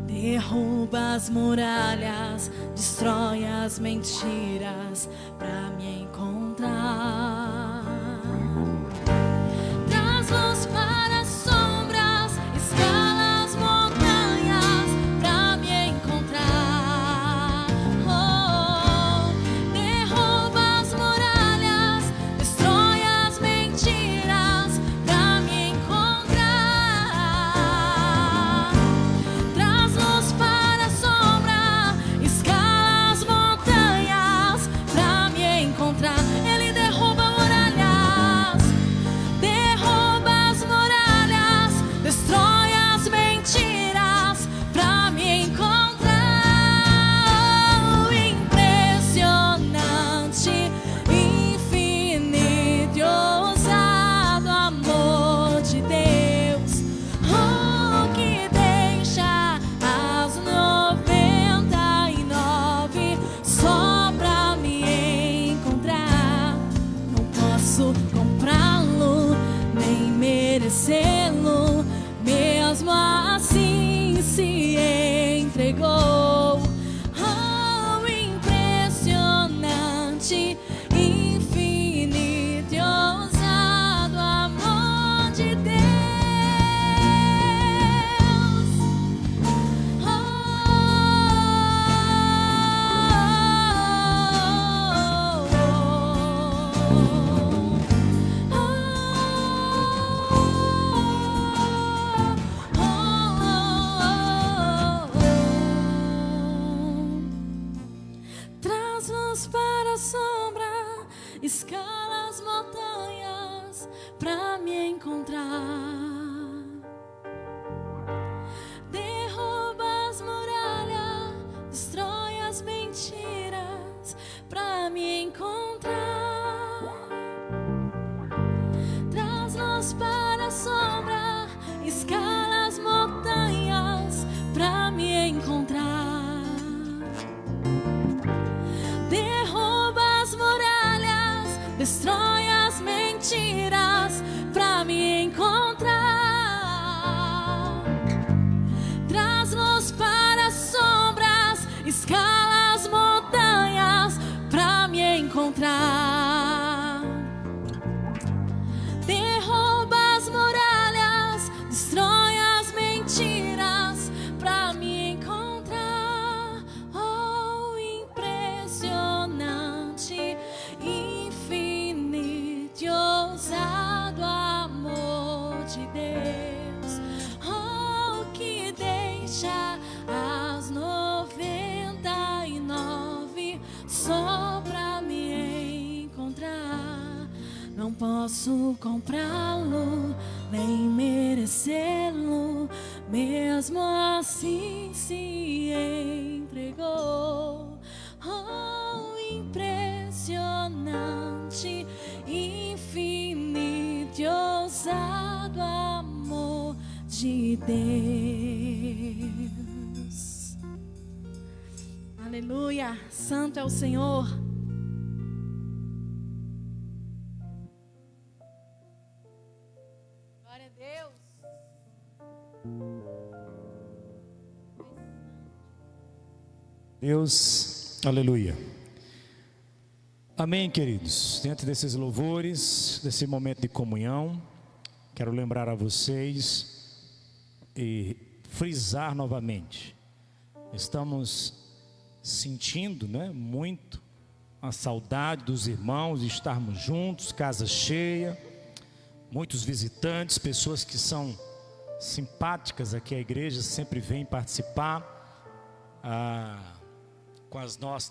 Derruba as muralhas, destrói as mentiras pra me encontrar. Traz luz para as sombras, escala as montanhas pra me encontrar. Oh, derruba as muralhas, destrói as mentiras pra me encontrar. Traz luz para a sombra, escala as montanhas pra me encontrar. Ele derruba muralhas, derruba as muralhas, destrói as mentiras pra me encontrar. O impressionante, infinito e ousado amor de Deus, oh, que deixa as 99 só pra me encontrar. Não posso comprá-lo, nem merecê-lo, mesmo assim se entregou. Oh, impressionante, infinito e ousado amor de Deus. Traz luz para a sombra, escala as montanhas pra me encontrar. Derruba as muralhas, destrói as mentiras pra me encontrar. Traz luz para a sombra, escala as montanhas pra me encontrar. Derruba as muralhas, destrói as mentiras pra me encontrar. Traz luz para as sombras, escala as montanhas pra me encontrar. Derruba as muralhas, destrói as mentiras pra me encontrar. Oh, impressionante, infinito e ousado amor de Deus, oh, que deixa as 99 só pra me encontrar. Não posso comprá-lo, nem merecê-lo, mesmo assim se entregou. Oh, impressionante, infinito e ousado amor de Deus. Aleluia, santo é o Senhor. Glória a Deus. Deus, aleluia. Amém, queridos. Diante desses louvores, desse momento de comunhão, quero lembrar a vocês e frisar novamente. Estamos sentindo, muito a saudade dos irmãos, de estarmos juntos, casa cheia, muitos visitantes, pessoas que são simpáticas aqui à igreja, sempre vêm participar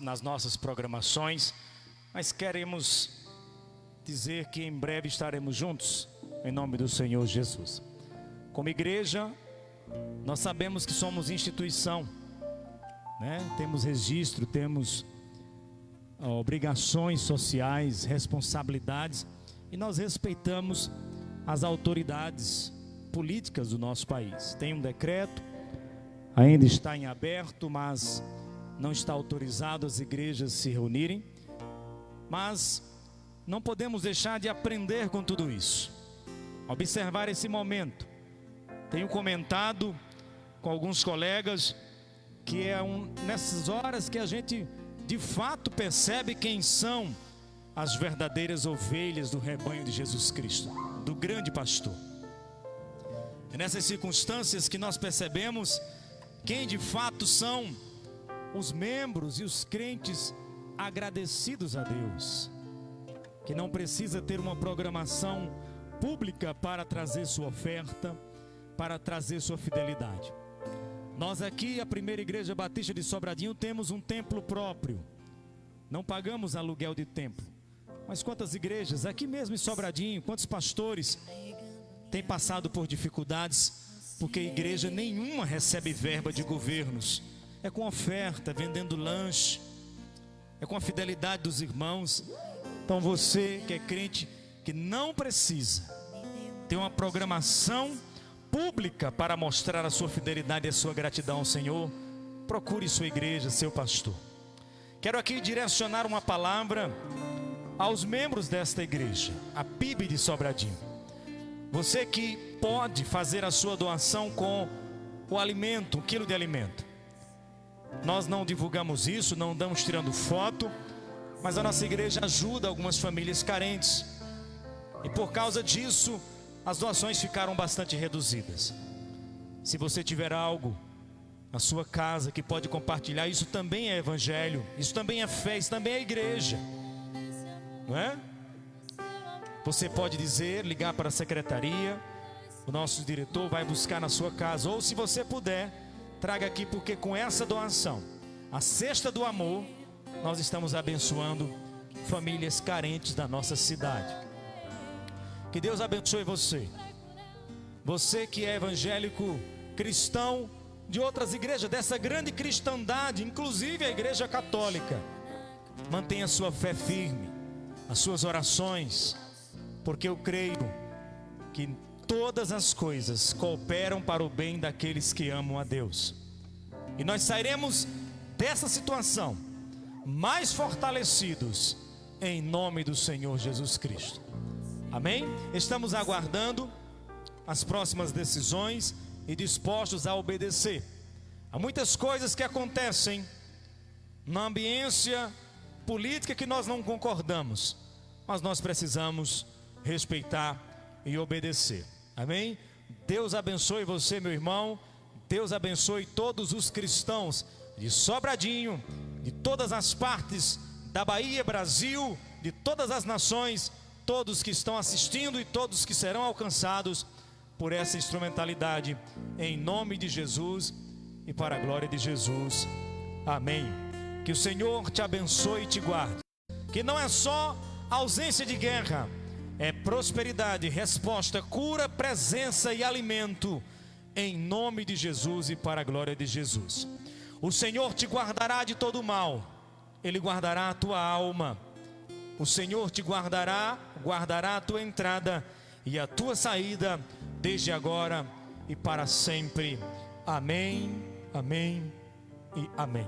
nas nossas programações, mas queremos dizer que em breve estaremos juntos, em nome do Senhor Jesus. Como igreja, nós sabemos que somos instituição, temos registro, temos obrigações sociais, responsabilidades, e nós respeitamos as autoridades políticas do nosso país. Tem um decreto, ainda está em aberto, mas não está autorizado as igrejas se reunirem. mas não podemos deixar de aprender com tudo isso, observar esse momento. Tenho comentado com alguns colegas que é nessas horas que a gente de fato percebe quem são as verdadeiras ovelhas do rebanho de Jesus Cristo, do grande pastor. É nessas circunstâncias que nós percebemos quem de fato são os membros e os crentes agradecidos a Deus, que não precisa ter uma programação pública para trazer sua oferta, para trazer sua fidelidade. Nós aqui, a Primeira Igreja Batista de Sobradinho, temos um templo próprio. Não pagamos aluguel de templo. Mas quantas igrejas, aqui mesmo em Sobradinho, quantos pastores têm passado por dificuldades, porque igreja nenhuma recebe verba de governos. É com oferta, vendendo lanche, é com a fidelidade dos irmãos. Então você que é crente, que não precisa ter uma programação pública para mostrar a sua fidelidade e a sua gratidão ao Senhor, procure sua igreja, seu pastor. Quero aqui direcionar uma palavra aos membros desta igreja, a PIB de Sobradinho. Você que pode fazer a sua doação com o alimento, 1 quilo de alimento. Nós não divulgamos isso, não andamos tirando foto, mas a nossa igreja ajuda algumas famílias carentes. E por causa disso, as doações ficaram bastante reduzidas. Se você tiver algo na sua casa que pode compartilhar, isso também é evangelho, isso também é fé, isso também é igreja, não é? Você pode dizer, ligar para a secretaria, o nosso diretor vai buscar na sua casa, ou se você puder, traga aqui, porque com essa doação, a cesta do amor, nós estamos abençoando famílias carentes da nossa cidade. Que Deus abençoe você. Você que é evangélico cristão de outras igrejas, dessa grande cristandade, inclusive a igreja católica, mantenha a sua fé firme, as suas orações, porque eu creio que todas as coisas cooperam para o bem daqueles que amam a Deus. E nós sairemos dessa situação mais fortalecidos em nome do Senhor Jesus Cristo. Amém? Estamos aguardando as próximas decisões e dispostos a obedecer. Há muitas coisas que acontecem na ambiência política que nós não concordamos, mas nós precisamos respeitar e obedecer. Amém? Deus abençoe você, meu irmão. Deus abençoe todos os cristãos de Sobradinho, de todas as partes da Bahia, Brasil, de todas as nações, todos que estão assistindo e todos que serão alcançados por essa instrumentalidade, em nome de Jesus e para a glória de Jesus. Amém. Que o Senhor te abençoe e te guarde. Que não é só ausência de guerra, é prosperidade, resposta, cura, presença e alimento, em nome de Jesus e para a glória de Jesus. O Senhor te guardará de todo mal, Ele guardará a tua alma. O Senhor te guardará a tua entrada e a tua saída, desde agora e para sempre. Amém, amém e amém.